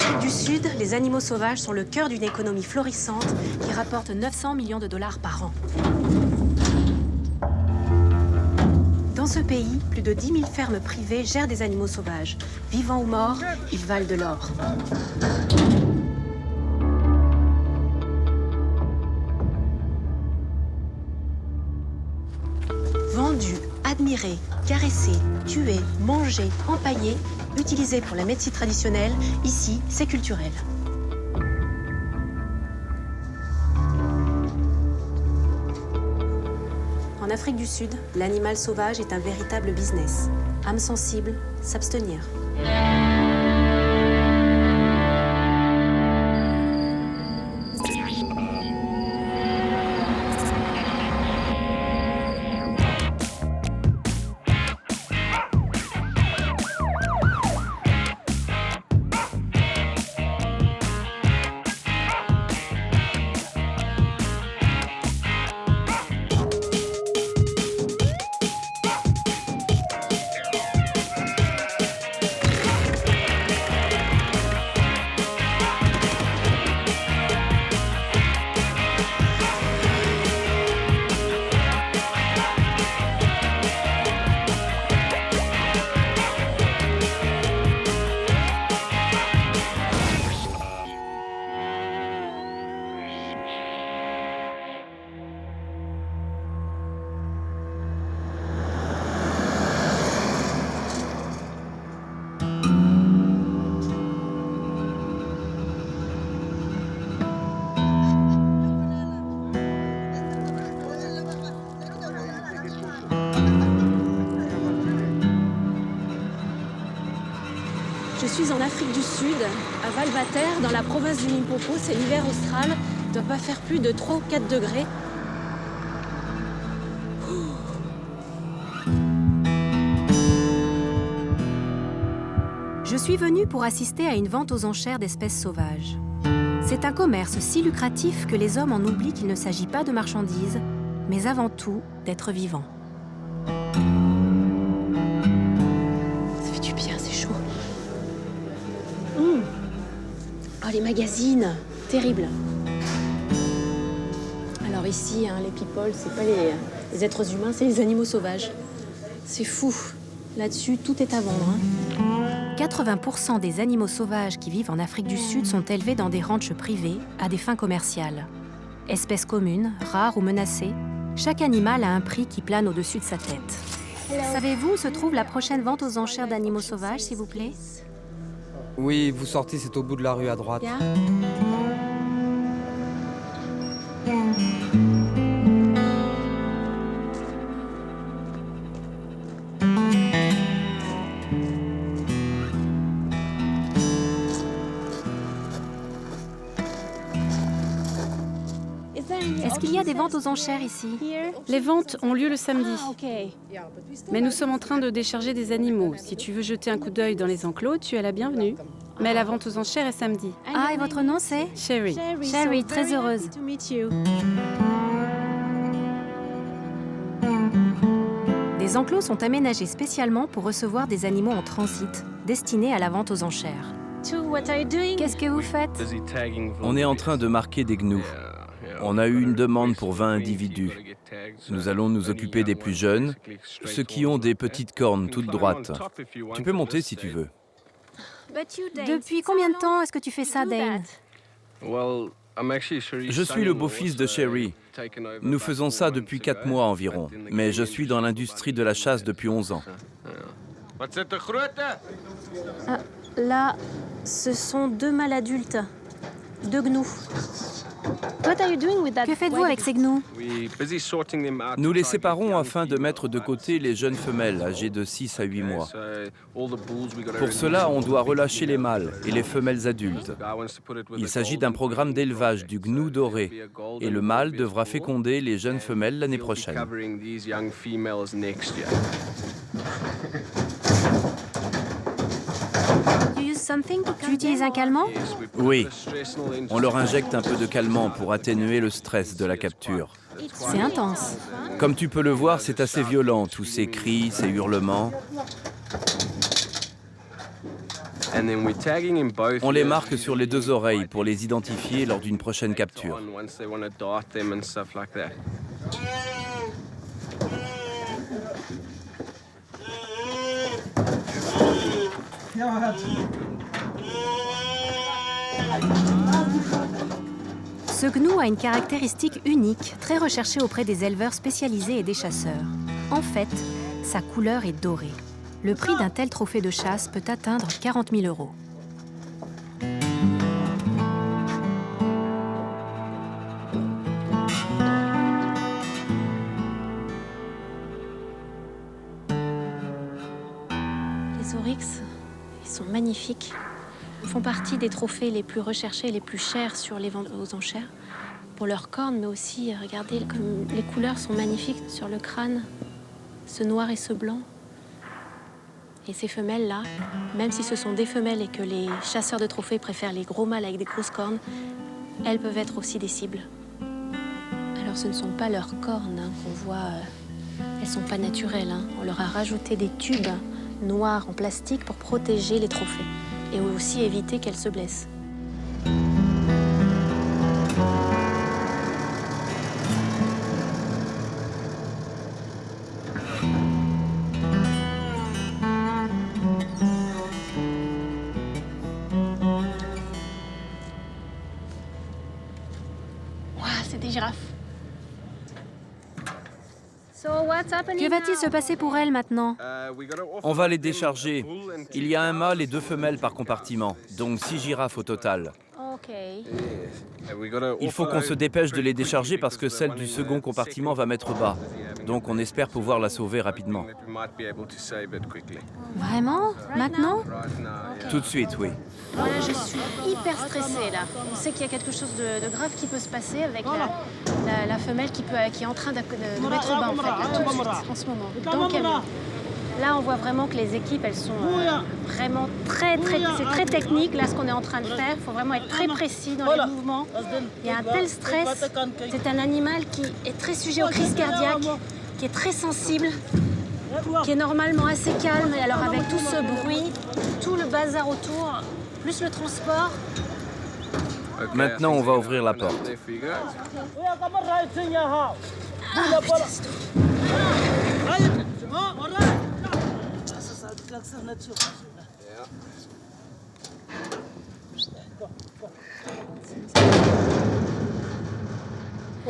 Afrique du Sud, les animaux sauvages sont le cœur d'une économie florissante qui rapporte 900 millions de dollars par an. Dans ce pays, plus de 10 000 fermes privées gèrent des animaux sauvages. Vivants ou morts, ils valent de l'or. Vendus, admirés, caressés, tués, mangés, empaillés, utilisés pour la médecine traditionnelle, ici, c'est culturel. En Afrique du Sud, l'animal sauvage est un véritable business. Âme sensible, s'abstenir. Je suis en Afrique du Sud, à Valvater, dans la province du Limpopo. C'est l'hiver austral. Il ne doit pas faire plus de 3 ou 4 degrés. Je suis venue pour assister à une vente aux enchères d'espèces sauvages. C'est un commerce si lucratif que les hommes en oublient qu'il ne s'agit pas de marchandises, mais avant tout d'êtres vivants. Ça fait du bien, c'est chaud. Oh, les magazines, terrible. Alors ici, hein, les people, c'est pas les êtres humains, c'est les animaux sauvages. C'est fou. Là-dessus, tout est à vendre. Hein. 80% des animaux sauvages qui vivent en Afrique du Sud sont élevés dans des ranchs privés à des fins commerciales. Espèces communes, rares ou menacées, chaque animal a un prix qui plane au-dessus de sa tête. Savez-vous où se trouve la prochaine vente aux enchères d'animaux sauvages, s'il vous plaît? Oui, vous sortez, c'est au bout de la rue à droite. Yeah. Est-ce qu'il y a des ventes aux enchères ici? Les ventes ont lieu le samedi. Mais nous sommes en train de décharger des animaux. Si tu veux jeter un coup d'œil dans les enclos, tu es la bienvenue. Mais la vente aux enchères est samedi. Ah, et votre nom c'est? Sherry. Sherry, très heureuse. Des enclos sont aménagés spécialement pour recevoir des animaux en transit, destinés à la vente aux enchères. Qu'est-ce que vous faites? On est en train de marquer des gnous. On a eu une demande pour 20 individus. Nous allons nous occuper des plus jeunes, ceux qui ont des petites cornes toutes droites. Tu peux monter si tu veux. Depuis combien de temps est-ce que tu fais ça, Dane? Je suis le beau-fils de Sherry. Nous faisons ça depuis 4 mois environ, mais je suis dans l'industrie de la chasse depuis 11 ans. Ah, là, ce sont 2 mâles adultes, 2 gnous. Que faites-vous avec ces gnous? Nous les séparons afin de mettre de côté les jeunes femelles âgées de 6 à 8 mois. Pour cela, on doit relâcher les mâles et les femelles adultes. Il s'agit d'un programme d'élevage du gnou doré et le mâle devra féconder les jeunes femelles l'année prochaine. Tu utilises un calmant? Oui, on leur injecte un peu de calmant pour atténuer le stress de la capture. C'est intense. Comme tu peux le voir, c'est assez violent, tous ces cris, ces hurlements. On les marque sur les 2 oreilles pour les identifier lors d'une prochaine capture. Ce gnou a une caractéristique unique, très recherchée auprès des éleveurs spécialisés et des chasseurs. En fait, sa couleur est dorée. Le prix d'un tel trophée de chasse peut atteindre 40 000 €. Les oryx, ils sont magnifiques. Ils font partie des trophées les plus recherchés et les plus chers sur les ventes aux enchères. Pour leurs cornes, mais aussi, regardez comme les couleurs sont magnifiques sur le crâne. Ce noir et ce blanc. Et ces femelles-là, même si ce sont des femelles et que les chasseurs de trophées préfèrent les gros mâles avec des grosses cornes, elles peuvent être aussi des cibles. Alors ce ne sont pas leurs cornes qu'on voit, elles ne sont pas naturelles. On leur a rajouté des tubes noirs en plastique pour protéger les trophées et aussi éviter qu'elles se blessent. C'est des girafes. Que va-t-il se passer pour elles maintenant? On va les décharger. Il y a un mâle et 2 femelles par compartiment, donc 6 girafes au total. Il faut qu'on se dépêche de les décharger parce que celle du second compartiment va mettre bas. Donc on espère pouvoir la sauver rapidement. Vraiment? Maintenant? Tout de suite, oui. Voilà, je suis hyper stressée là. On sait qu'il y a quelque chose de grave qui peut se passer avec la femelle qui est en train de mettre bas en fait, là, tout de suite, en ce moment, dans le camion. Là, on voit vraiment que les équipes, elles sont vraiment c'est très technique, là, ce qu'on est en train de faire. Il faut vraiment être très précis dans les mouvements. Il y a un tel stress. C'est un animal qui est très sujet aux crises cardiaques, qui est très sensible, qui est normalement assez calme. Et alors, avec tout ce bruit, tout le bazar autour, plus le transport... Maintenant, on va ouvrir la porte. Ah, putain, c'est tout.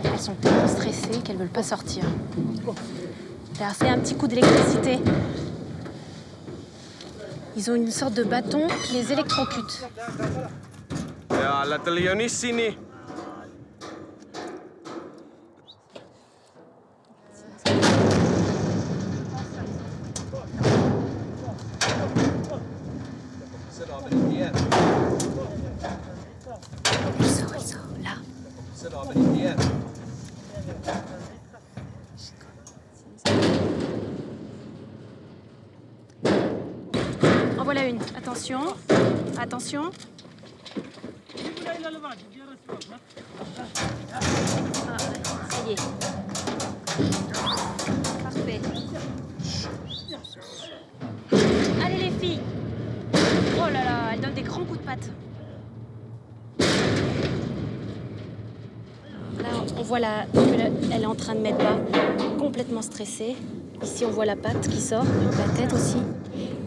Elles sont tellement stressées qu'elles ne veulent pas sortir. C'est un petit coup d'électricité. Ils ont une sorte de bâton qui les électrocute. Elle sort, là. En voilà une. Attention. Attention. Ah, ça y est. Parfait. Allez les filles. Oh là là, elle donne des grands coups de patte. Là, on voit elle est en train de mettre bas, complètement stressée. Ici, on voit la patte qui sort, la tête aussi.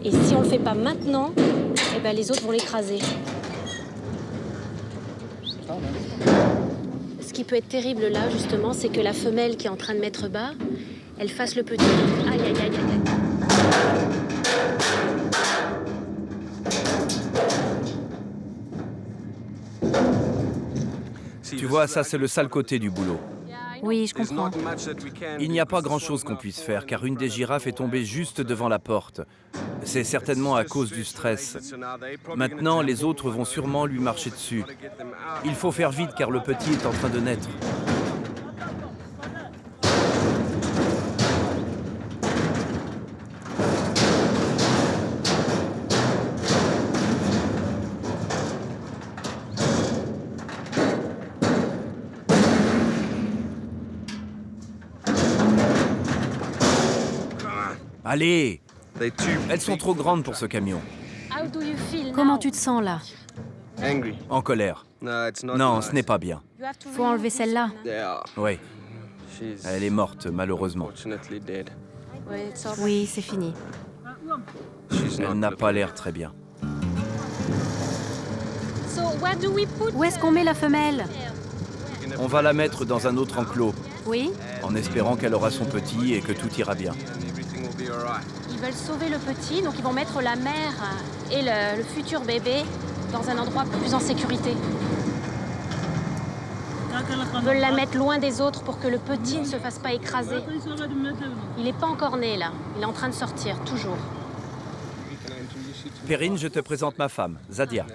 Et si on le fait pas maintenant, eh ben, les autres vont l'écraser. Ce qui peut être terrible là, justement, c'est que la femelle qui est en train de mettre bas, elle fasse le petit. Aïe, aïe, aïe, aïe, aïe. Tu vois, ça c'est le sale côté du boulot. Oui, je comprends. Il n'y a pas grand-chose qu'on puisse faire, car une des girafes est tombée juste devant la porte. C'est certainement à cause du stress. Maintenant, les autres vont sûrement lui marcher dessus. Il faut faire vite, car le petit est en train de naître. Allez! Elles sont trop grandes pour ce camion. Comment tu te sens là? En colère. Non, ce n'est pas bien. Faut enlever celle-là. Oui. Elle est morte, malheureusement. Oui, c'est fini. Elle n'a pas l'air très bien. Où est-ce qu'on met la femelle? On va la mettre dans un autre enclos, Oui? en espérant qu'elle aura son petit et que tout ira bien. Ils veulent sauver le petit, donc ils vont mettre la mère et le futur bébé dans un endroit plus en sécurité. Ils veulent la mettre loin des autres pour que le petit ne se fasse pas écraser. Il n'est pas encore né, là. Il est en train de sortir, toujours. Perrine, je te présente ma femme, Zadia.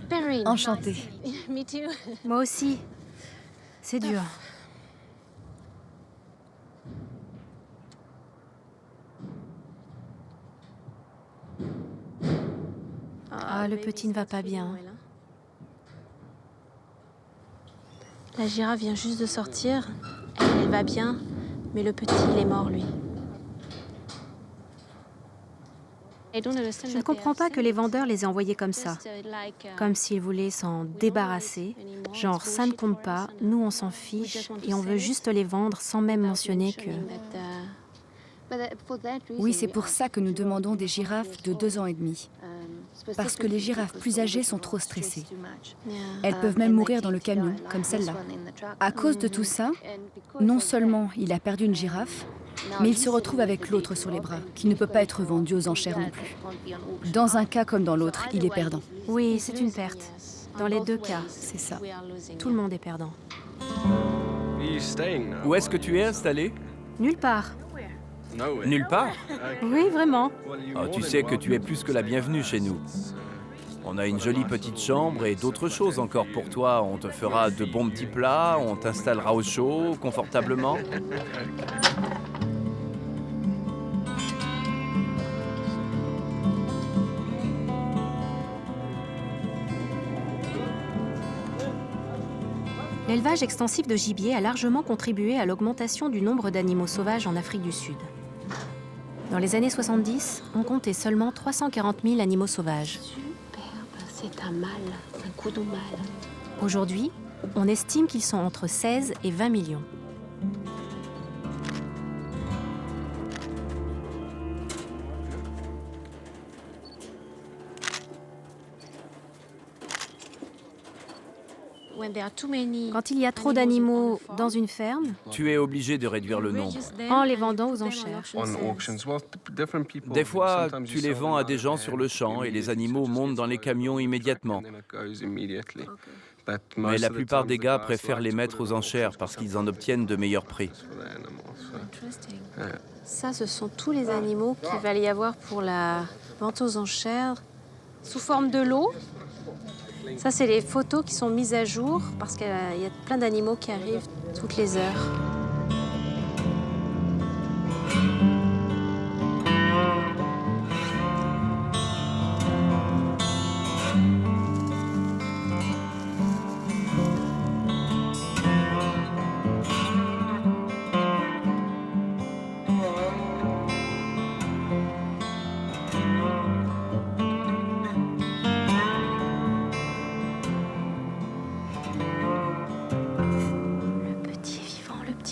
Perrine. Enchantée. Me too. Moi aussi. C'est dur. Ah, le petit ne va pas bien. La girafe vient juste de sortir. Elle va bien, mais le petit, il est mort, lui. Je ne comprends pas que les vendeurs les aient envoyés comme ça. Comme s'ils voulaient s'en débarrasser. Genre, ça ne compte pas, nous on s'en fiche et on veut juste les vendre sans même mentionner que... Oui, c'est pour ça que nous demandons des girafes de 2 ans et demi. Parce que les girafes plus âgées sont trop stressées. Elles peuvent même mourir dans le camion, comme celle-là. À cause de tout ça, non seulement il a perdu une girafe, mais il se retrouve avec l'autre sur les bras, qui ne peut pas être vendu aux enchères non plus. Dans un cas comme dans l'autre, il est perdant. Oui, c'est une perte. Dans les 2 cas, C'est ça. tout le monde est perdant. Où est-ce que tu es installé? Nulle part. Nulle part? Oui, vraiment. Oh, tu sais que tu es plus que la bienvenue chez nous. On a une jolie petite chambre et d'autres choses encore pour toi. On te fera de bons petits plats, on t'installera au chaud, confortablement. L'élevage extensif de gibier a largement contribué à l'augmentation du nombre d'animaux sauvages en Afrique du Sud. Dans les années 70, on comptait seulement 340 000 animaux sauvages. Superbe, c'est un mâle, un koudou mâle. Aujourd'hui, on estime qu'ils sont entre 16 et 20 millions. Quand il y a trop d'animaux dans une ferme, Tu es obligé de réduire le nombre. en les vendant aux enchères. Des fois, tu les vends à des gens sur le champ et les animaux montent dans les camions immédiatement. Mais la plupart des gars préfèrent les mettre aux enchères parce qu'ils en obtiennent de meilleurs prix. Ça, ce sont tous les animaux qu'il va y avoir pour la vente aux enchères sous forme de lot. Ça, c'est les photos qui sont mises à jour parce qu'il y a plein d'animaux qui arrivent toutes les heures.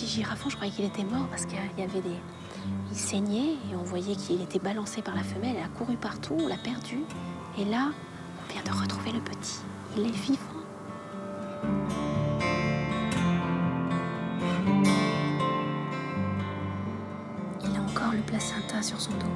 Girafon, je croyais qu'il était mort parce qu'il y avait des... Il saignait et on voyait qu'il était balancé par la femelle. Elle a couru partout, on l'a perdu. Et là, on vient de retrouver le petit. Il est vivant. Il a encore le placenta sur son dos.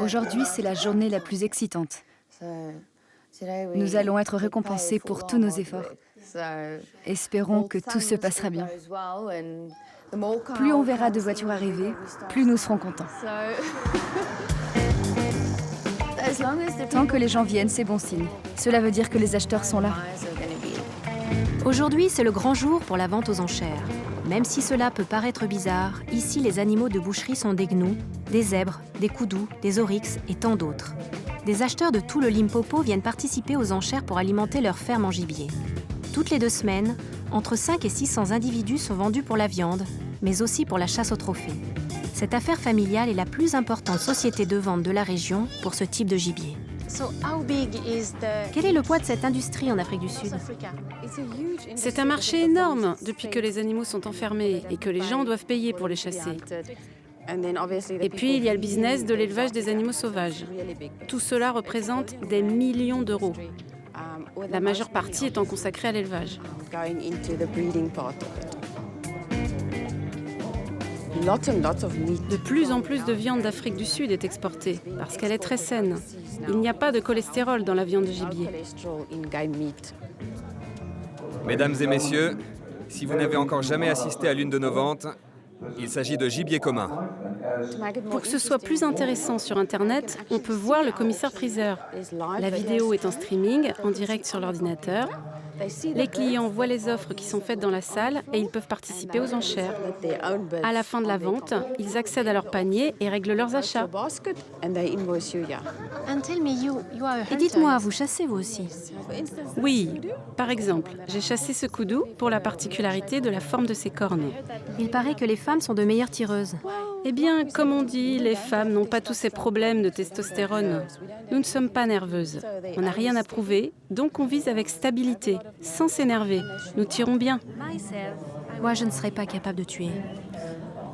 Aujourd'hui, c'est la journée la plus excitante. Nous allons être récompensés pour tous nos efforts. Espérons que tout se passera bien. Plus on verra de voitures arriver, plus nous serons contents. Tant que les gens viennent, c'est bon signe. Cela veut dire que les acheteurs sont là. Aujourd'hui, c'est le grand jour pour la vente aux enchères. Même si cela peut paraître bizarre, ici les animaux de boucherie sont des gnous, des zèbres, des koudous, des oryx et tant d'autres. Des acheteurs de tout le Limpopo viennent participer aux enchères pour alimenter leur ferme en gibier. Toutes les 2 semaines, entre 5 et 600 individus sont vendus pour la viande, mais aussi pour la chasse aux trophées. Cette affaire familiale est la plus importante société de vente de la région pour ce type de gibier. Quel est le poids de cette industrie en Afrique du Sud? C'est un marché énorme depuis que les animaux sont enfermés et que les gens doivent payer pour les chasser. Et puis, il y a le business de l'élevage des animaux sauvages. Tout cela représente des millions d'euros. La majeure partie étant consacrée à l'élevage. De plus en plus de viande d'Afrique du Sud est exportée parce qu'elle est très saine. Il n'y a pas de cholestérol dans la viande de gibier. Mesdames et messieurs, si vous n'avez encore jamais assisté à l'une de nos ventes, il s'agit de gibier commun. Pour que ce soit plus intéressant sur Internet, on peut voir le commissaire-priseur. La vidéo est en streaming, en direct sur l'ordinateur. Les clients voient les offres qui sont faites dans la salle et ils peuvent participer aux enchères. À la fin de la vente, ils accèdent à leur panier et règlent leurs achats. Et dites-moi, vous chassez vous aussi? Oui, par exemple, j'ai chassé ce koudou pour la particularité de la forme de ses cornes. Il paraît que les femmes sont de meilleures tireuses. Eh bien, comme on dit, les femmes n'ont pas tous ces problèmes de testostérone. Nous ne sommes pas nerveuses. On n'a rien à prouver, donc on vise avec stabilité, sans s'énerver. Nous tirons bien. Moi, je ne serais pas capable de tuer.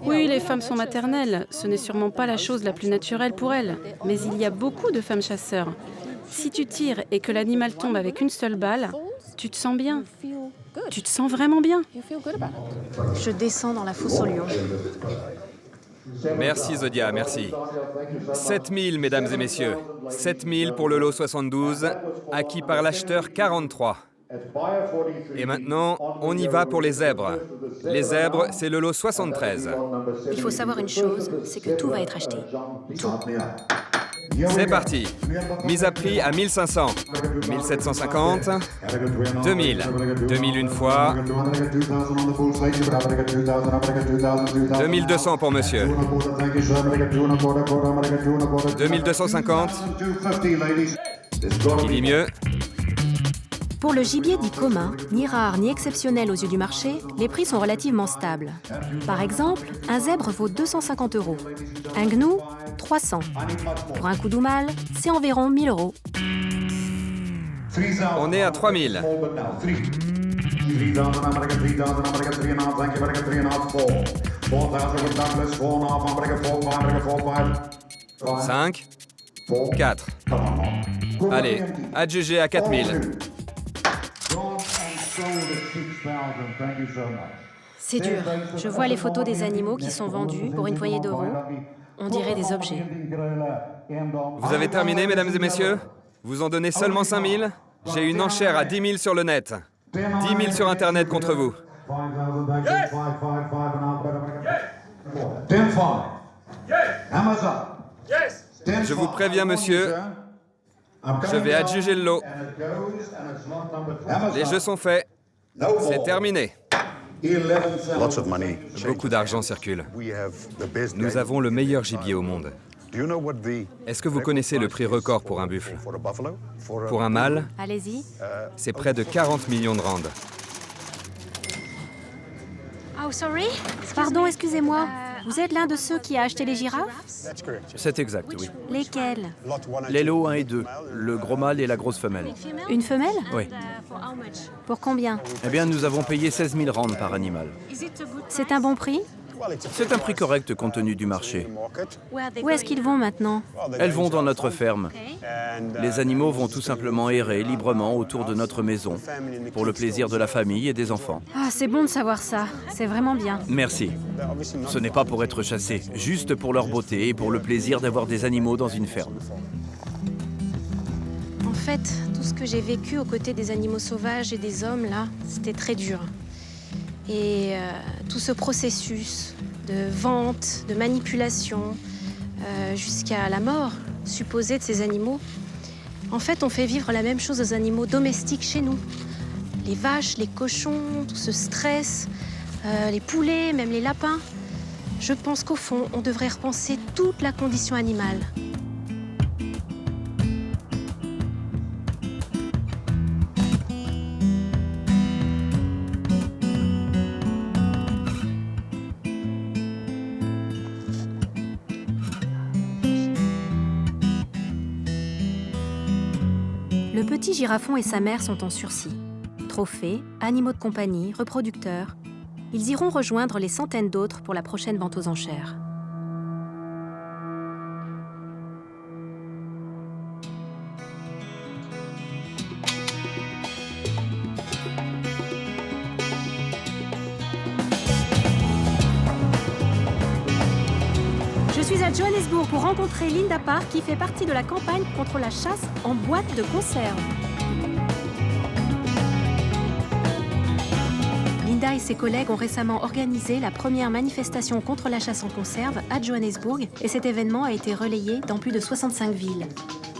Oui, les femmes sont maternelles. Ce n'est sûrement pas la chose la plus naturelle pour elles. Mais il y a beaucoup de femmes chasseurs. Si tu tires et que l'animal tombe avec une seule balle, tu te sens bien. Tu te sens vraiment bien. Je descends dans la fosse aux lions. Merci Zodia, merci. 7000, mesdames et messieurs. 7000 pour le lot 72, acquis par l'acheteur 43. Et maintenant, on y va pour les zèbres. Les zèbres, c'est le lot 73. Il faut savoir une chose, c'est que tout va être acheté. Tout. C'est parti. Mise à prix à 1500, 1750, 2000, 2000 une fois, 2200 pour monsieur, 2250, qui dit mieux? Pour le gibier dit commun, ni rare ni exceptionnel aux yeux du marché, les prix sont relativement stables. Par exemple, un zèbre vaut 250 €, un gnou, 300. Pour un koudou mâle, c'est environ 1000 €. On est à 3000. 5, 4. Allez, adjugé à 4000. C'est dur. Je vois les photos des animaux qui sont vendus pour une poignée d'euros. On dirait des objets. Vous avez terminé, mesdames et messieurs? Vous en donnez seulement 5000? J'ai une enchère à 10 000 sur le net. 10 000 sur Internet contre vous. Je vous préviens, monsieur, je vais adjuger le lot. Les jeux sont faits. C'est terminé. Beaucoup d'argent circule. Nous avons le meilleur gibier au monde. Est-ce que vous connaissez le prix record pour un buffle? Pour un mâle, Allez-y. c'est près de 40 millions de rand. Pardon, excusez-moi. Vous êtes l'un de ceux qui a acheté les girafes? C'est exact, oui. Lesquelles? Les lots 1 et 2, le gros mâle et la grosse femelle. Une femelle? Oui. Pour combien? Eh bien, nous avons payé 16 000 rand par animal. C'est un bon prix? C'est un prix correct compte tenu du marché. Où est-ce qu'ils vont maintenant? Elles vont dans notre ferme. Les animaux vont tout simplement errer librement autour de notre maison, pour le plaisir de la famille et des enfants. Ah, c'est bon de savoir ça. C'est vraiment bien. Merci. Ce n'est pas pour être chassés, juste pour leur beauté et pour le plaisir d'avoir des animaux dans une ferme. En fait, tout ce que j'ai vécu aux côtés des animaux sauvages et des hommes, là, c'était très dur. Et tout ce processus de vente, de manipulation, jusqu'à la mort supposée de ces animaux, en fait, on fait vivre la même chose aux animaux domestiques chez nous. Les vaches, les cochons, tout ce stress, les poulets, même les lapins. Je pense qu'au fond, on devrait repenser toute la condition animale. Le petit girafon et sa mère sont en sursis. Trophées, animaux de compagnie, reproducteurs. Ils iront rejoindre les centaines d'autres pour la prochaine vente aux enchères. Je suis à Johannesburg pour rencontrer Linda Park qui fait partie de la campagne contre la chasse en boîte de conserve. Linda et ses collègues ont récemment organisé la première manifestation contre la chasse en conserve à Johannesburg et cet événement a été relayé dans plus de 65 villes.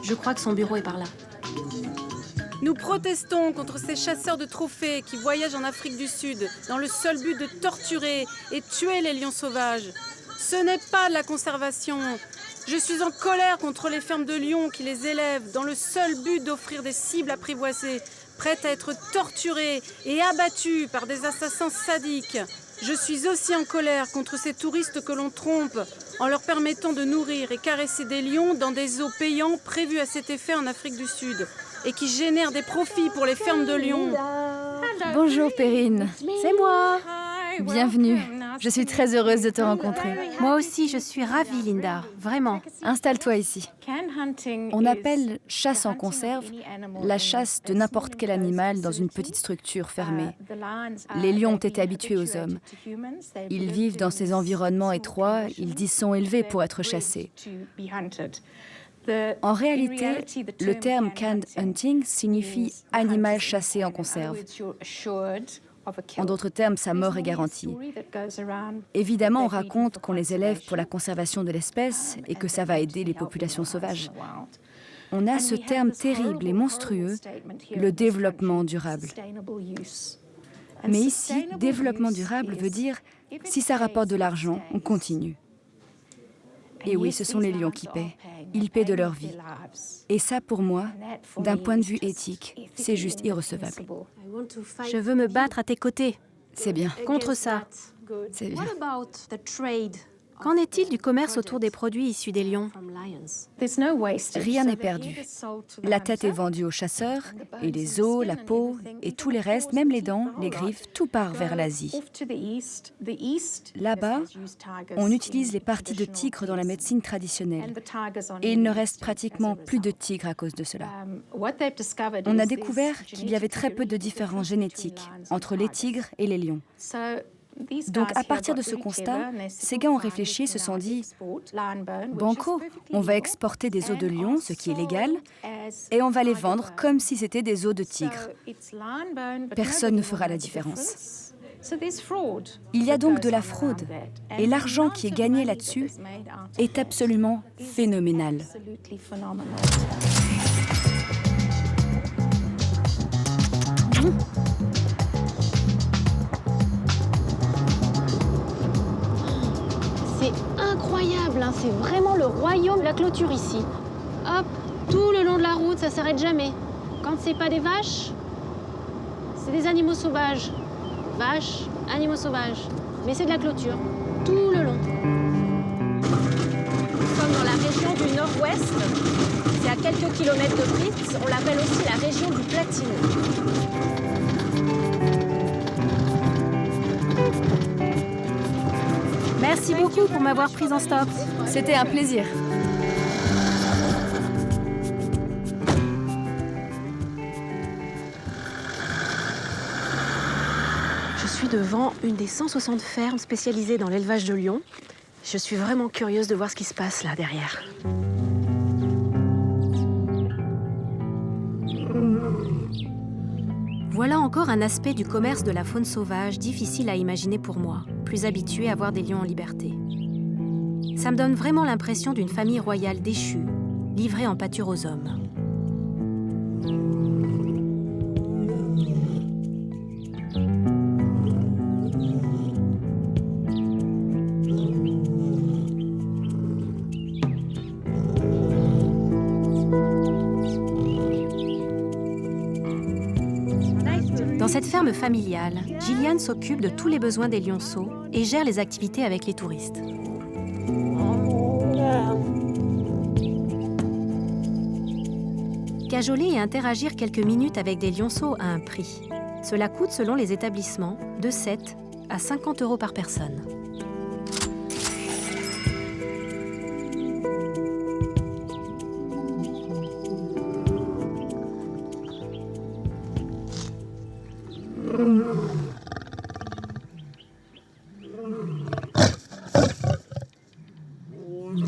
Je crois que son bureau est par là. Nous protestons contre ces chasseurs de trophées qui voyagent en Afrique du Sud dans le seul but de torturer et tuer les lions sauvages. Ce n'est pas de la conservation. Je suis en colère contre les fermes de lions qui les élèvent dans le seul but d'offrir des cibles apprivoisées, prêtes à être torturées et abattues par des assassins sadiques. Je suis aussi en colère contre ces touristes que l'on trompe en leur permettant de nourrir et caresser des lions dans des zoos payants prévus à cet effet en Afrique du Sud et qui génèrent des profits pour les fermes de lions. Bonjour Perrine. C'est moi. Bienvenue. Je suis très heureuse de te rencontrer. Moi aussi, je suis ravie, Linda. Vraiment. Installe-toi ici. On appelle chasse en conserve la chasse de n'importe quel animal dans une petite structure fermée. Les lions ont été habitués aux hommes. Ils vivent dans ces environnements étroits, ils y sont élevés pour être chassés. En réalité, le terme canned hunting signifie animal chassé en conserve. En d'autres termes, sa mort est garantie. Évidemment, on raconte qu'on les élève pour la conservation de l'espèce et que ça va aider les populations sauvages. On a ce terme terrible et monstrueux, le développement durable. Mais ici, développement durable veut dire, si ça rapporte de l'argent, on continue. Et oui, ce sont les lions qui paient. Ils paient de leur vie. Et ça, pour moi, d'un point de vue éthique, c'est juste irrecevable. Je veux me battre à tes côtés. C'est bien. Contre ça. C'est bien. Qu'en est-il du commerce autour des produits issus des lions? Rien n'est perdu. La tête est vendue aux chasseurs, et les os, la peau, et tous les restes, même les dents, les griffes, tout part vers l'Asie. Là-bas, on utilise les parties de tigre dans la médecine traditionnelle. Et il ne reste pratiquement plus de tigres à cause de cela. On a découvert qu'il y avait très peu de différences génétiques entre les tigres et les lions. Donc, à partir de ce constat, ces gars ont réfléchi et se sont dit « Banco, on va exporter des os de lion, ce qui est légal, et on va les vendre comme si c'était des os de tigre. Personne ne fera la différence. » Il y a donc de la fraude, et l'argent qui est gagné là-dessus est absolument phénoménal. C'est incroyable, hein, c'est vraiment le royaume de la clôture ici. Hop, tout le long de la route, ça s'arrête jamais. Quand c'est pas des vaches, c'est des animaux sauvages. Vaches, animaux sauvages. Mais c'est de la clôture, tout le long. Nous sommes dans la région du Nord-Ouest. C'est à quelques kilomètres de Brits. On l'appelle aussi la région du Platine. Merci beaucoup pour m'avoir prise en stop. C'était un plaisir. Je suis devant une des 160 fermes spécialisées dans l'élevage de lions. Je suis vraiment curieuse de voir ce qui se passe là derrière. Voilà encore un aspect du commerce de la faune sauvage difficile à imaginer pour moi, plus habituée à voir des lions en liberté. Ça me donne vraiment l'impression d'une famille royale déchue, livrée en pâture aux hommes. cette ferme familiale, Gillian s'occupe de tous les besoins des lionceaux et gère les activités avec les touristes. Cajoler et interagir quelques minutes avec des lionceaux a un prix. Cela coûte, selon les établissements, de 7 à 50 € par personne.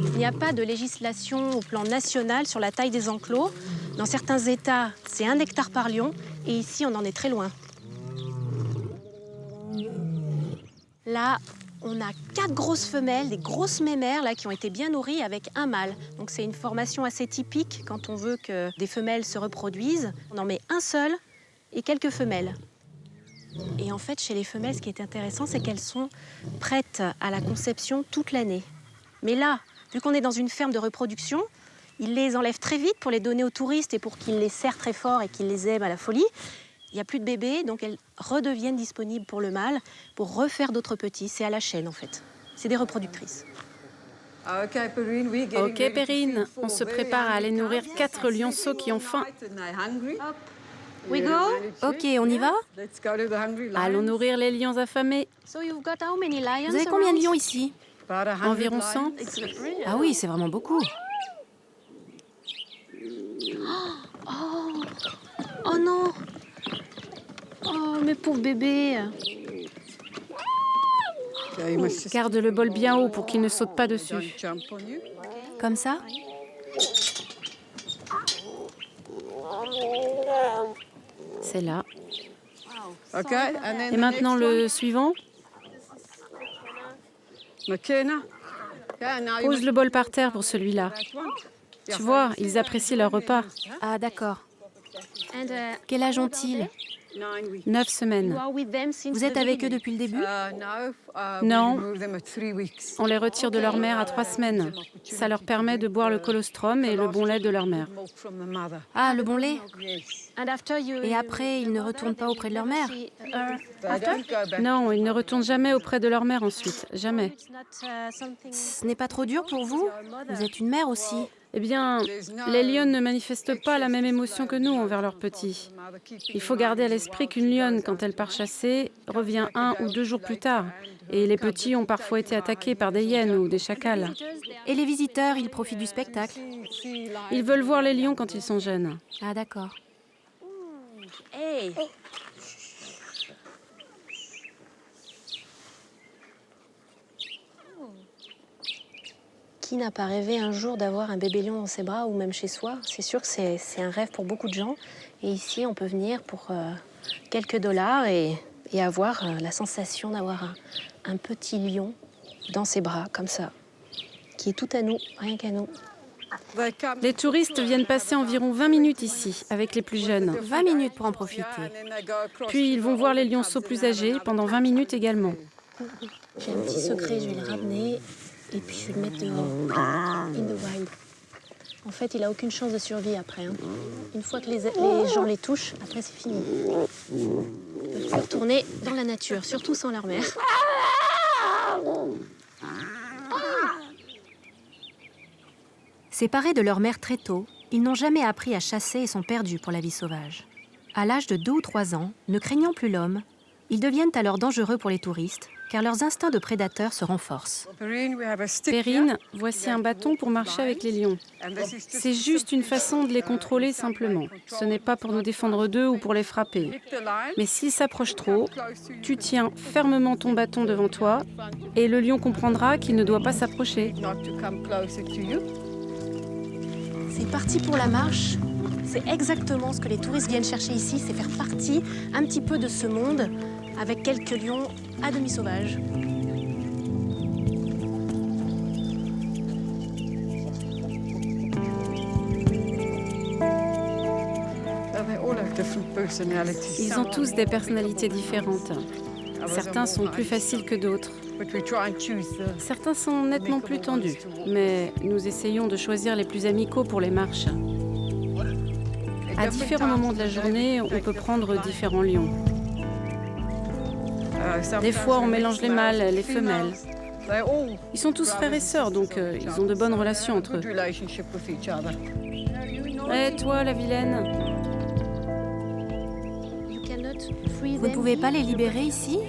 Il n'y a pas de législation au plan national sur la taille des enclos. Dans certains États, c'est 1 hectare par lion, et ici, on en est très loin. Là, on a 4 grosses femelles, des grosses mémères là, qui ont été bien nourries avec un mâle. Donc c'est une formation assez typique quand on veut que des femelles se reproduisent. On en met un seul et quelques femelles. Et en fait, chez les femelles, ce qui est intéressant, c'est qu'elles sont prêtes à la conception toute l'année. Mais là, vu qu'on est dans une ferme de reproduction, ils les enlèvent très vite pour les donner aux touristes et pour qu'ils les serrent très fort et qu'ils les aiment à la folie. Il n'y a plus de bébés, donc elles redeviennent disponibles pour le mâle pour refaire d'autres petits. C'est à la chaîne, en fait. C'est des reproductrices. Ok, Perrine, on se prépare à aller nourrir 4 lionceaux qui ont faim. We go? Ok, on y va? Allons nourrir les lions affamés. Vous avez combien de lions ici? Environ 100. Ah oui, c'est vraiment beaucoup. Oh non! Oh, mes pauvres bébés! Garde le bol bien haut pour qu'il ne saute pas dessus. Comme ça? C'est là. Et maintenant le suivant. Pose le bol par terre pour celui-là. Tu vois, ils apprécient leur repas. Ah, d'accord. Quel âge ont-ils? 9 semaines. Vous êtes avec eux depuis le début? Non, on les retire de leur mère à 3 semaines. Ça leur permet de boire le colostrum et le bon lait de leur mère. Ah, le bon lait? Et après, ils ne retournent pas auprès de leur mère? Non, ils ne retournent jamais auprès de leur mère ensuite. Jamais. Ce n'est pas trop dur pour vous? Vous êtes une mère aussi. Eh bien, les lionnes ne manifestent pas la même émotion que nous envers leurs petits. Il faut garder à l'esprit qu'une lionne, quand elle part chasser, revient 1 ou 2 jours plus tard. Et les petits ont parfois été attaqués par des hyènes ou des chacals. Et les visiteurs, ils profitent du spectacle? Ils veulent voir les lions quand ils sont jeunes. Ah, d'accord. Hey! Qui n'a pas rêvé un jour d'avoir un bébé lion dans ses bras ou même chez soi? C'est sûr que c'est un rêve pour beaucoup de gens. Et ici, on peut venir pour quelques dollars et avoir la sensation d'avoir un petit lion dans ses bras, comme ça, qui est tout à nous, rien qu'à nous. Les touristes viennent passer environ 20 minutes ici, avec les plus jeunes. 20 minutes pour en profiter. Puis ils vont voir les lionceaux plus âgés pendant 20 minutes également. J'ai un petit secret, je vais le ramener et puis je vais le mettre dehors, in the wild. En fait, il n'a aucune chance de survie après. Hein. Une fois que les gens les touchent, après c'est fini. Ils ne peuvent plus retourner dans la nature, surtout sans leur mère. Séparés de leur mère très tôt, ils n'ont jamais appris à chasser et sont perdus pour la vie sauvage. À l'âge de 2 ou 3 ans, ne craignant plus l'homme, ils deviennent alors dangereux pour les touristes, car leurs instincts de prédateurs se renforcent. Perrine, voici un bâton pour marcher avec les lions. C'est juste une façon de les contrôler simplement. Ce n'est pas pour nous défendre d'eux ou pour les frapper. Mais s'ils s'approchent trop, tu tiens fermement ton bâton devant toi et le lion comprendra qu'il ne doit pas s'approcher. C'est parti pour la marche. C'est exactement ce que les touristes viennent chercher ici, c'est faire partie un petit peu de ce monde avec quelques lions à demi sauvages. Ils ont tous des personnalités différentes. Certains sont plus faciles que d'autres. Certains sont nettement plus tendus, mais nous essayons de choisir les plus amicaux pour les marches. À différents moments de la journée, on peut prendre différents lions. Des fois, on mélange les mâles et les femelles. Ils sont tous frères et sœurs, donc ils ont de bonnes relations entre eux. Et toi, la vilaine? Vous ne pouvez pas les libérer ici?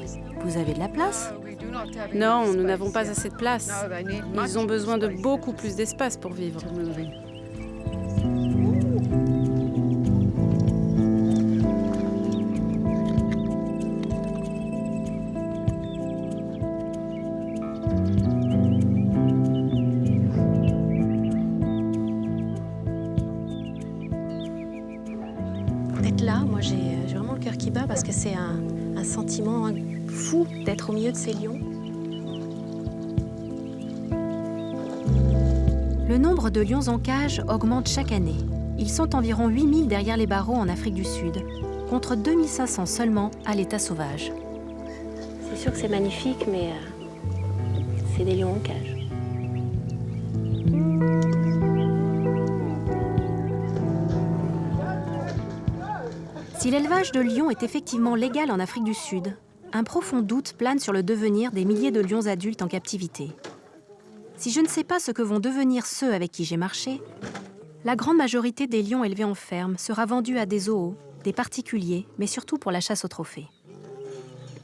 Vous avez de la place? Non, nous n'avons pas assez de place. Ils ont besoin de beaucoup plus d'espace pour vivre. D'être là, moi j'ai vraiment le cœur qui bat parce que c'est un sentiment fou d'être au milieu de ces lions. Le nombre de lions en cage augmente chaque année. Ils sont environ 8000 derrière les barreaux en Afrique du Sud, contre 2500 seulement à l'état sauvage. C'est sûr que c'est magnifique, mais c'est des lions en cage. Si l'élevage de lions est effectivement légal en Afrique du Sud, un profond doute plane sur le devenir des milliers de lions adultes en captivité. Si je ne sais pas ce que vont devenir ceux avec qui j'ai marché, la grande majorité des lions élevés en ferme sera vendue à des zoos, des particuliers, mais surtout pour la chasse au trophée.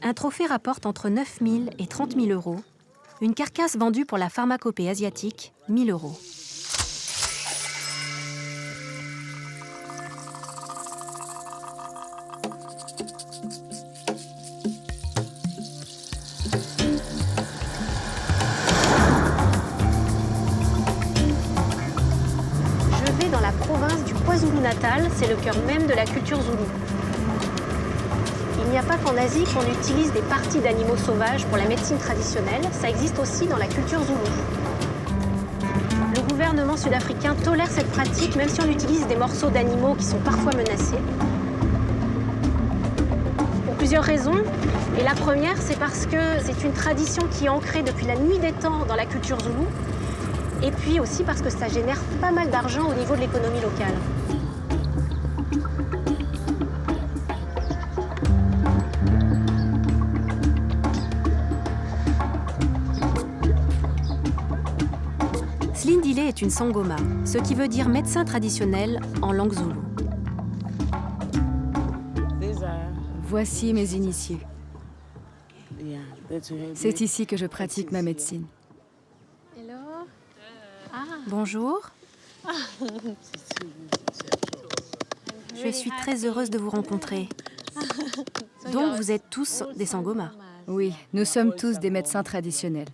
Un trophée rapporte entre 9 000 et 30 000 euros. Une carcasse vendue pour la pharmacopée asiatique, 1 000 euros. Dans la province du KwaZulu-Natal, c'est le cœur même de la culture zoulou. Il n'y a pas qu'en Asie qu'on utilise des parties d'animaux sauvages pour la médecine traditionnelle, ça existe aussi dans la culture zoulou. Le gouvernement sud-africain tolère cette pratique même si on utilise des morceaux d'animaux qui sont parfois menacés. Pour plusieurs raisons, et la première c'est parce que c'est une tradition qui est ancrée depuis la nuit des temps dans la culture zoulou. Et puis aussi parce que ça génère pas mal d'argent au niveau de l'économie locale. Slindile est une sangoma, ce qui veut dire médecin traditionnel en langue zoulou. Voici mes initiés. C'est ici que je pratique ma médecine. Bonjour. Je suis très heureuse de vous rencontrer. Donc vous êtes tous des sangomas? Oui, nous sommes tous des médecins traditionnels.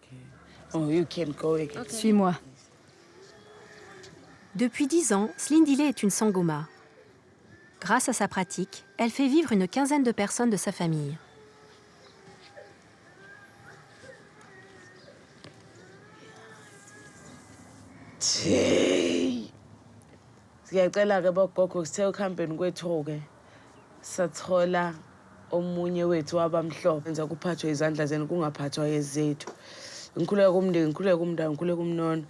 Suis-moi. Depuis 10 ans, Slindile est une sangoma. Grâce à sa pratique, elle fait vivre une quinzaine de personnes de sa famille. Siyacela ke bogogo sithe ukuhambeni kwethu ke sathola omunye wethu wabamhlophe enza kuphathwe izandla zenu kungaphathwa yezethu ngikhuleka kumndeni ngikhuleka kumndana ngikhuleka kumnono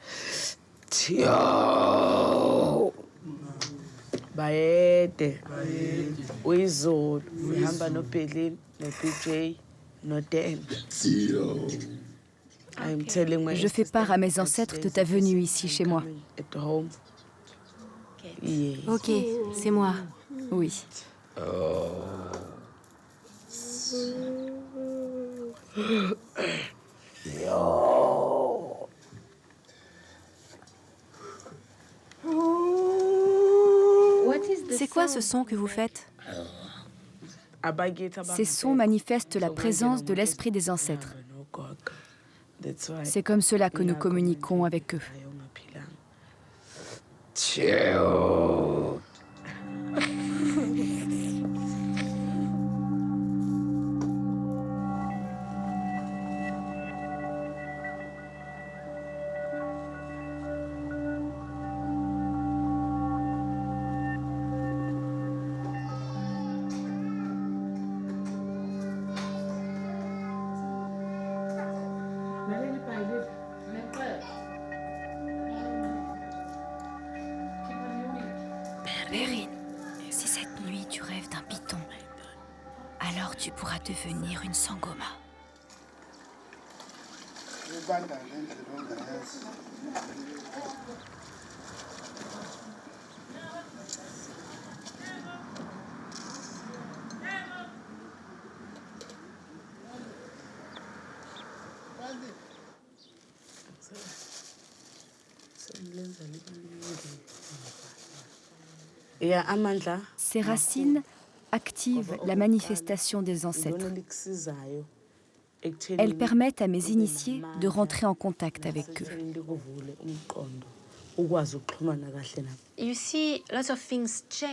thiyo bayede uyizolo uhamba noBhelini noBJ noDen thiyo. Je fais part à mes ancêtres de ta venue ici chez moi. Ok, c'est moi. Oui. C'est quoi ce son que vous faites? Ces sons manifestent la présence de l'esprit des ancêtres. C'est comme cela que nous communiquons avec eux. Perrine, si cette nuit tu rêves d'un python, alors tu pourras devenir une sangoma. Ces racines activent la manifestation des ancêtres. Elles permettent à mes initiés de rentrer en contact avec eux.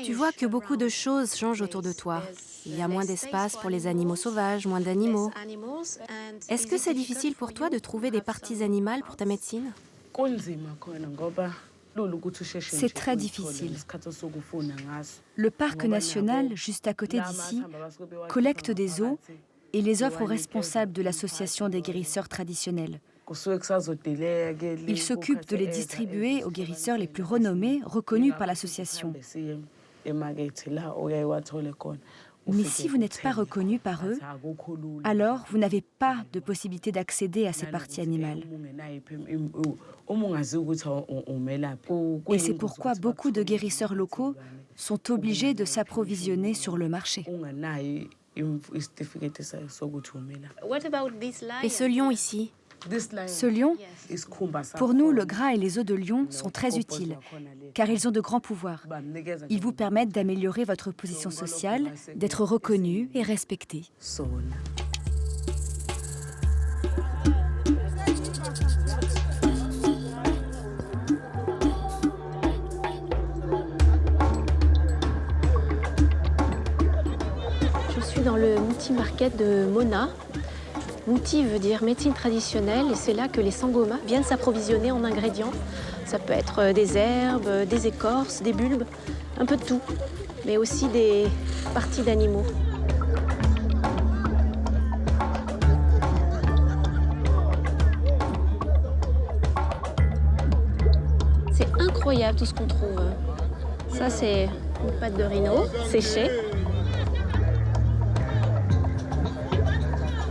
Tu vois que beaucoup de choses changent autour de toi. Il y a moins d'espace pour les animaux sauvages, moins d'animaux. Est-ce que c'est difficile pour toi de trouver des parties animales pour ta médecine? C'est très difficile. Le parc national, juste à côté d'ici, collecte des os et les offre aux responsables de l'association des guérisseurs traditionnels. Il s'occupe de les distribuer aux guérisseurs les plus renommés, reconnus par l'association. Mais si vous n'êtes pas reconnu par eux, alors vous n'avez pas de possibilité d'accéder à ces parties animales. Et c'est pourquoi beaucoup de guérisseurs locaux sont obligés de s'approvisionner sur le marché. Et ce lion ici? Ce lion, pour nous, le gras et les os de lion sont très utiles, car ils ont de grands pouvoirs. Ils vous permettent d'améliorer votre position sociale, d'être reconnu et respecté. Je suis dans le Mouti Market de Mona. Mouti veut dire médecine traditionnelle et c'est là que les Sangoma viennent s'approvisionner en ingrédients. Ça peut être des herbes, des écorces, des bulbes, un peu de tout, mais aussi des parties d'animaux. C'est incroyable tout ce qu'on trouve. Ça, c'est une pâte de rhino séchée.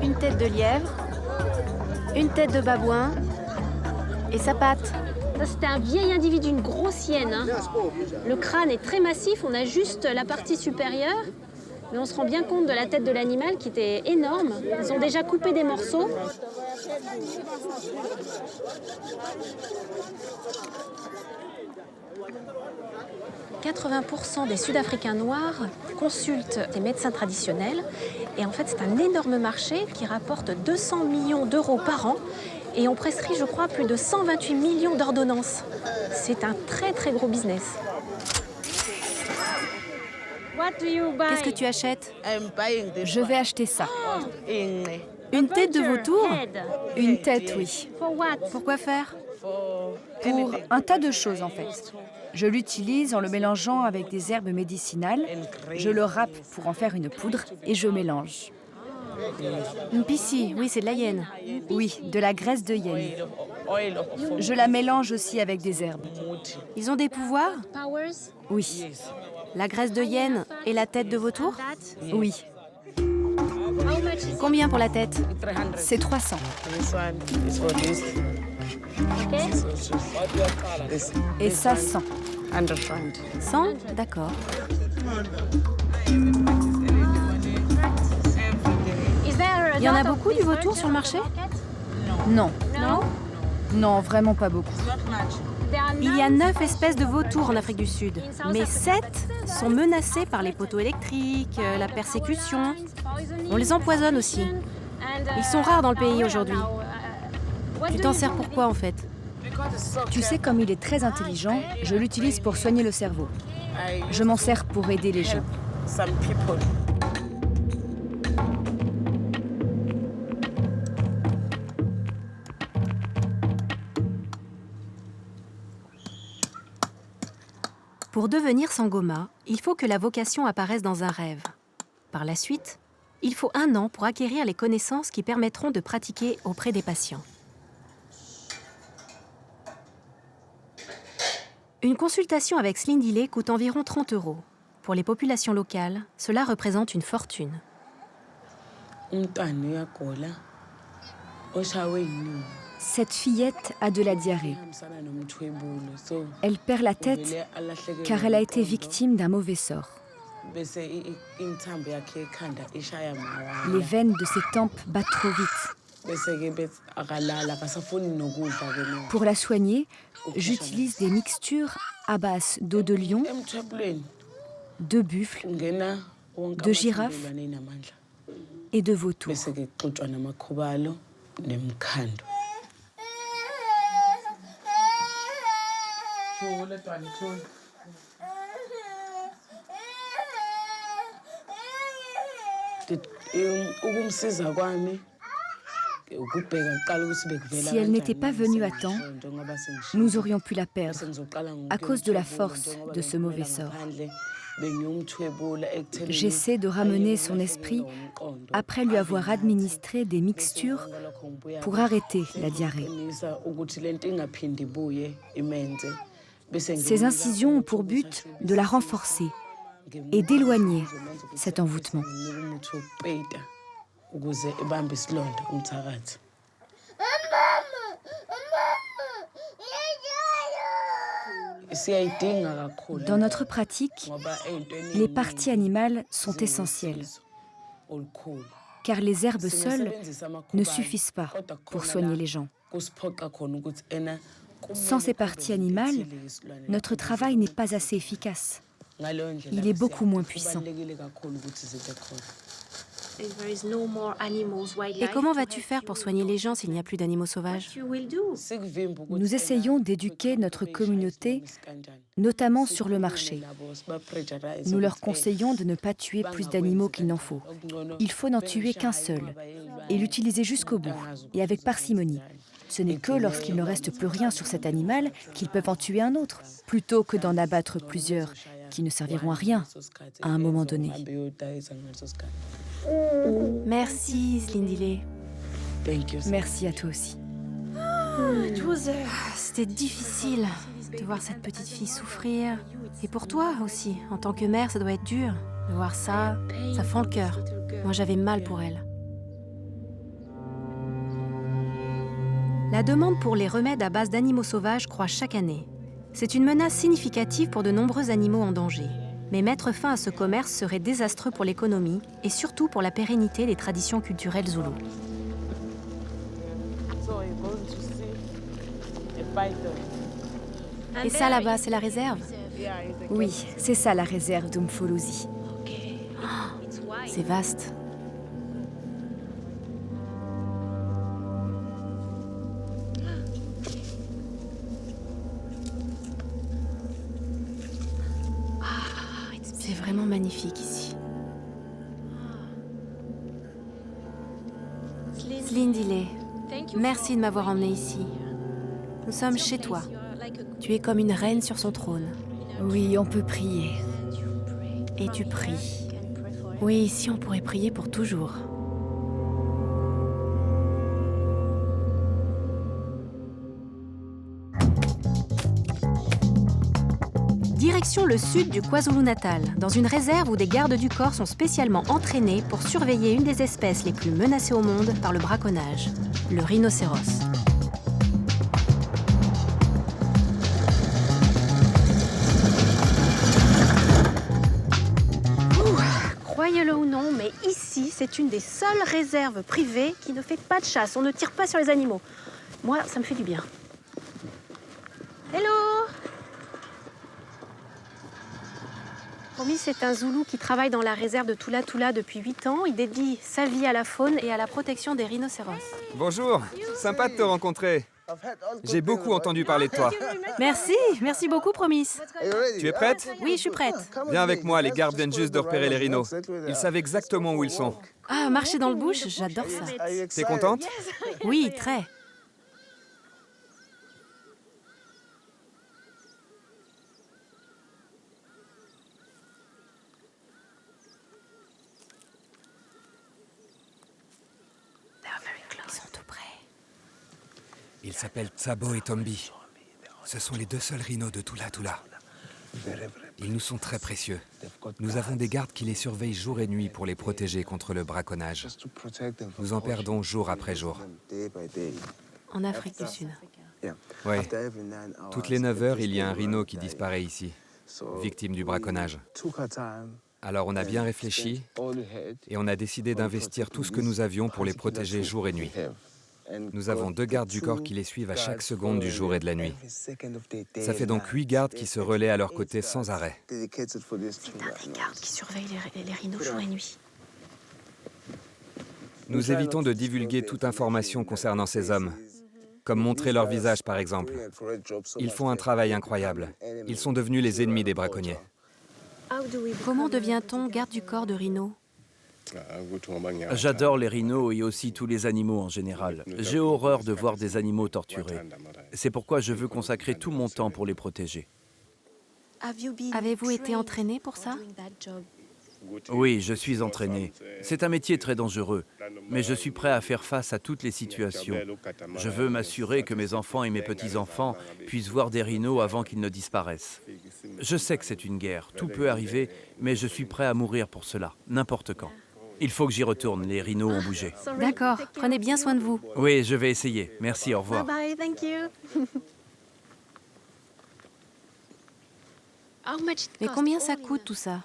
Une tête de lièvre, une tête de babouin et sa patte. Ça, c'était un vieil individu, une grosse hyène. Hein. Le crâne est très massif, on a juste la partie supérieure, mais on se rend bien compte de la tête de l'animal qui était énorme. Ils ont déjà coupé des morceaux. « 80% des Sud-Africains noirs consultent des médecins traditionnels. Et en fait, c'est un énorme marché qui rapporte 200 millions d'euros par an. Et on prescrit, je crois, plus de 128 millions d'ordonnances. C'est un très, très gros business. Qu'est-ce que tu achètes? Je vais acheter ça. Une tête de vautour? Une tête, oui. Pourquoi faire? Pour un tas de choses, en fait. Je l'utilise en le mélangeant avec des herbes médicinales. Je le râpe pour en faire une poudre et je mélange. Une pissi, oui, c'est de la hyène. Oui, de la graisse de hyène. Je la mélange aussi avec des herbes. Ils ont des pouvoirs? Oui. La graisse de hyène et la tête de vautour? Oui. Combien pour la tête? C'est 300. Et ça, 100. 100? D'accord. Il y en a beaucoup du vautour sur le marché? Non. Non, vraiment pas beaucoup. Il y a 9 espèces de vautours en Afrique du Sud, mais 7 sont menacées par les poteaux électriques, la persécution. On les empoisonne aussi. Ils sont rares dans le pays aujourd'hui. Tu t'en sers pour quoi en fait? Tu sais, comme il est très intelligent, je l'utilise pour soigner le cerveau. Je m'en sers pour aider les gens. Pour devenir Sangoma, il faut que la vocation apparaisse dans un rêve. Par la suite, il faut 1 an pour acquérir les connaissances qui permettront de pratiquer auprès des patients. Une consultation avec Slindile coûte environ 30 €. Pour les populations locales, cela représente une fortune. Cette fillette a de la diarrhée. Elle perd la tête car elle a été victime d'un mauvais sort. Les veines de ses tempes battent trop vite. Pour la soigner, j'utilise des mixtures à base d'eau de lion, de buffle, de girafe et de vautour. Si elle n'était pas venue à temps, nous aurions pu la perdre à cause de la force de ce mauvais sort. J'essaie de ramener son esprit après lui avoir administré des mixtures pour arrêter la diarrhée. Ces incisions ont pour but de la renforcer et d'éloigner cet envoûtement. Dans notre pratique, les parties animales sont essentielles, car les herbes seules ne suffisent pas pour soigner les gens. Sans ces parties animales, notre travail n'est pas assez efficace. Il est beaucoup moins puissant. Et comment vas-tu faire pour soigner les gens s'il n'y a plus d'animaux sauvages? Nous essayons d'éduquer notre communauté, notamment sur le marché. Nous leur conseillons de ne pas tuer plus d'animaux qu'il n'en faut. Il faut n'en tuer qu'un seul et l'utiliser jusqu'au bout, et avec parcimonie. Ce n'est que lorsqu'il ne reste plus rien sur cet animal qu'ils peuvent en tuer un autre, plutôt que d'en abattre plusieurs qui ne serviront à rien à un moment donné. Merci, Slindile. Merci à toi aussi. C'était difficile de voir cette petite fille souffrir. Et pour toi aussi, en tant que mère, ça doit être dur. De voir ça, ça fend le cœur. Moi, j'avais mal pour elle. La demande pour les remèdes à base d'animaux sauvages croît chaque année. C'est une menace significative pour de nombreux animaux en danger. Mais mettre fin à ce commerce serait désastreux pour l'économie et surtout pour la pérennité des traditions culturelles zoulou. Et ça là-bas, c'est la réserve? Oui, c'est ça la réserve d'Umfolozi. C'est vaste. C'est vraiment magnifique ici. Slindile, merci de m'avoir emmenée ici. Nous sommes chez toi. Tu es comme une reine sur son trône. Oui, on peut prier. Et tu pries. Oui, ici on pourrait prier pour toujours. Direction le sud du KwaZulu-Natal, dans une réserve où des gardes du corps sont spécialement entraînés pour surveiller une des espèces les plus menacées au monde par le braconnage, le rhinocéros. Croyez-le ou non, mais ici, c'est une des seules réserves privées qui ne fait pas de chasse. On ne tire pas sur les animaux. Moi, ça me fait du bien. Hello! Promis, c'est un Zoulou qui travaille dans la réserve de Tula Tula depuis 8 ans. Il dédie sa vie à la faune et à la protection des rhinocéros. Bonjour, sympa de te rencontrer. J'ai beaucoup entendu parler de toi. Merci beaucoup, Promis. Tu es prête? Oui, je suis prête. Viens avec moi, les gardes viennent juste de repérer les rhinos. Ils savent exactement où ils sont. Ah, marcher dans le bush, j'adore ça. T'es contente? Oui, très. Ils sont tout près. Ils s'appellent Tsabo et Tombi. Ce sont les deux seuls rhinos de Tula Tula. Ils nous sont très précieux. Nous avons des gardes qui les surveillent jour et nuit pour les protéger contre le braconnage. Nous en perdons jour après jour. en Afrique du Sud. Oui. Toutes les 9 heures, il y a un rhino qui disparaît ici, victime du braconnage. Alors on a bien réfléchi et on a décidé d'investir tout ce que nous avions pour les protéger jour et nuit. Nous avons 2 gardes du corps qui les suivent à chaque seconde du jour et de la nuit. Ça fait donc 8 gardes qui se relaient à leur côté sans arrêt. C'est un des gardes qui surveille les rhinos jour et nuit. Nous évitons de divulguer toute information concernant ces hommes, comme montrer leur visage par exemple. Ils font un travail incroyable. Ils sont devenus les ennemis des braconniers. Comment devient-on garde du corps de rhino? J'adore les rhinos et aussi tous les animaux en général. J'ai horreur de voir des animaux torturés. C'est pourquoi je veux consacrer tout mon temps pour les protéger. Avez-vous été entraîné pour ça? Oui, je suis entraîné. C'est un métier très dangereux, mais je suis prêt à faire face à toutes les situations. Je veux m'assurer que mes enfants et mes petits-enfants puissent voir des rhinos avant qu'ils ne disparaissent. Je sais que c'est une guerre, tout peut arriver, mais je suis prêt à mourir pour cela, n'importe quand. Il faut que j'y retourne, les rhinos ont bougé. D'accord, prenez bien soin de vous. Oui, je vais essayer. Merci, au revoir. Bye, thank you. Mais combien ça coûte tout ça?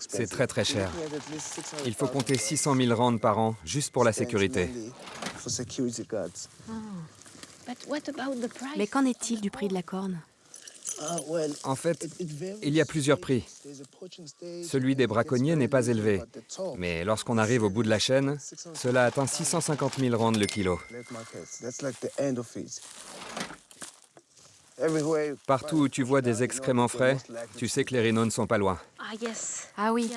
C'est très très cher. Il faut compter 600 000 rands par an, juste pour la sécurité. Mais qu'en est-il du prix de la corne? En fait, il y a plusieurs prix. Celui des braconniers n'est pas élevé. Mais lorsqu'on arrive au bout de la chaîne, cela atteint 650 000 rands le kilo. Partout où tu vois des excréments frais, tu sais que les rhinos ne sont pas loin. Ah oui,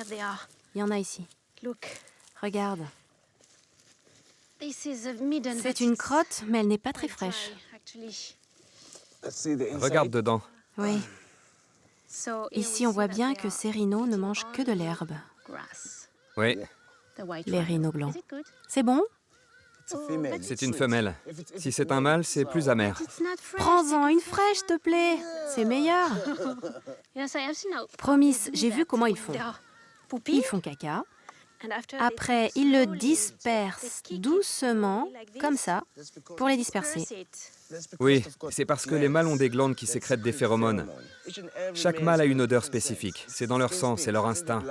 il y en a ici. Regarde. C'est une crotte, mais elle n'est pas très fraîche. Regarde dedans. Oui. Ici, on voit bien que ces rhinos ne mangent que de l'herbe. Oui, Les rhinos blancs. C'est bon? c'est une femelle. Si c'est un mâle, c'est plus amer. Prends-en une fraîche, s'il te plaît. C'est meilleur. Promis, j'ai vu comment ils font. Ils font caca. Après, ils le dispersent doucement, comme ça, pour les disperser. Oui, c'est parce que les mâles ont des glandes qui sécrètent des phéromones. Chaque mâle a une odeur spécifique. C'est dans leur sang, c'est leur instinct.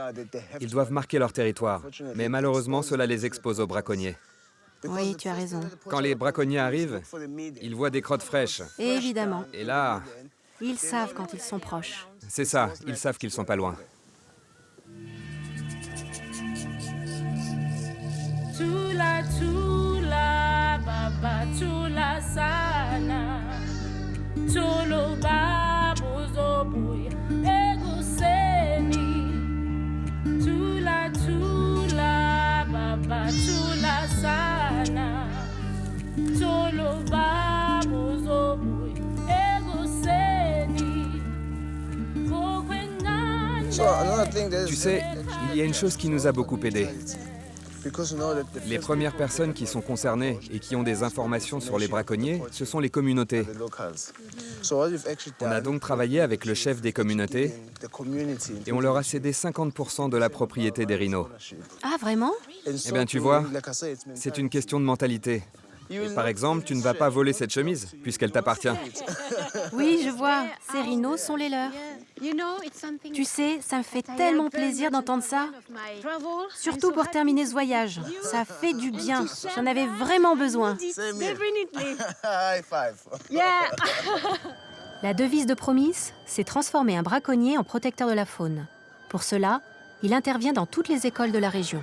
Ils doivent marquer leur territoire. Mais malheureusement, cela les expose aux braconniers. Oui, tu as raison. Quand les braconniers arrivent, ils voient des crottes fraîches. Évidemment. Et là, Ils savent quand ils sont proches. c'est ça, ils savent qu'ils sont pas loin. Tula tula baba tula sana Tulu babu zobuya eguseni Tula tula baba tula sana Tulu babu zobuya eguseni Tu sais, il y a une chose qui nous a beaucoup aidés. Les premières personnes qui sont concernées et qui ont des informations sur les braconniers, ce sont les communautés. On a donc travaillé avec le chef des communautés et on leur a cédé 50% de la propriété des rhinos. Ah, vraiment? Eh bien, tu vois, c'est une question de mentalité. Et par exemple, tu ne vas pas voler cette chemise, puisqu'elle t'appartient. Oui, je vois. Ces rhinos sont les leurs. Tu sais, ça me fait tellement plaisir d'entendre ça. Surtout pour terminer ce voyage. Ça fait du bien. J'en avais vraiment besoin. La devise de Promis, c'est transformer un braconnier en protecteur de la faune. Pour cela, il intervient dans toutes les écoles de la région.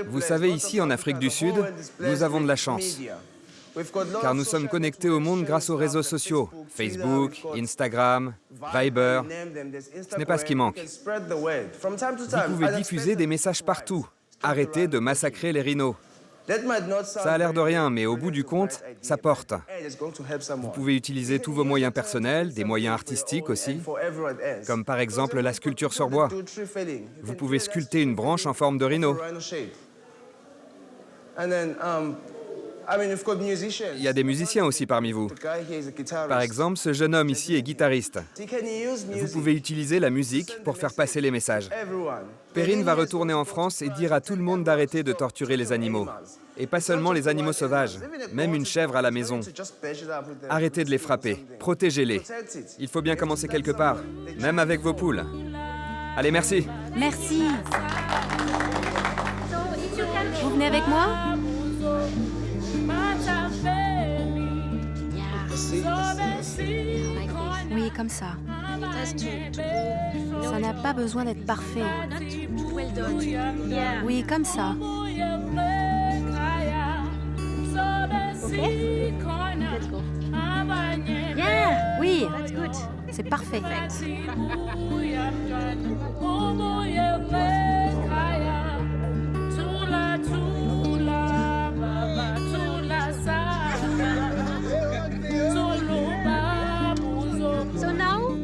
Vous savez, ici, en Afrique du Sud, nous avons de la chance. Car nous sommes connectés au monde grâce aux réseaux sociaux. Facebook, Instagram, Viber. Ce n'est pas ce qui manque. Vous pouvez diffuser des messages partout. Arrêtez de massacrer les rhinos. Ça a l'air de rien, mais au bout du compte, ça porte. Vous pouvez utiliser tous vos moyens personnels, des moyens artistiques aussi, comme par exemple la sculpture sur bois. Vous pouvez sculpter une branche en forme de rhino. Il y a des musiciens aussi parmi vous. Par exemple, ce jeune homme ici est guitariste. Vous pouvez utiliser la musique pour faire passer les messages. Perrine va retourner en France et dire à tout le monde d'arrêter de torturer les animaux. Et pas seulement les animaux sauvages, même une chèvre à la maison. Arrêtez de les frapper, protégez-les. Il faut bien commencer quelque part, même avec vos poules. Allez, merci. Merci. Vous venez avec moi? Oui, comme ça. Ça n'a pas besoin d'être parfait. Oui, comme ça. Oui, c'est parfait.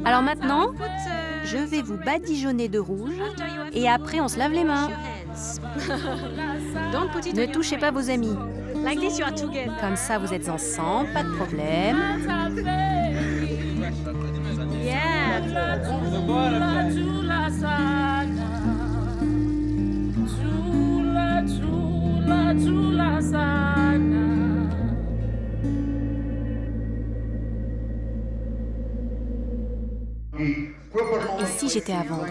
Alors maintenant, je vais vous badigeonner de rouge et après on se lave les mains. Ne touchez pas vos amis. Comme ça, vous êtes ensemble, pas de problème. Et si j'étais à vendre?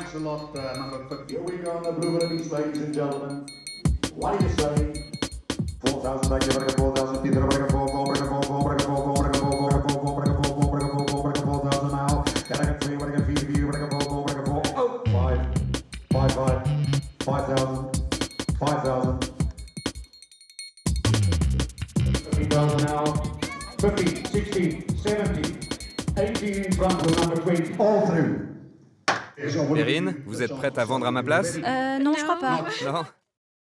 Perrine, vous êtes prête à vendre à ma place? Non, je crois pas. Non?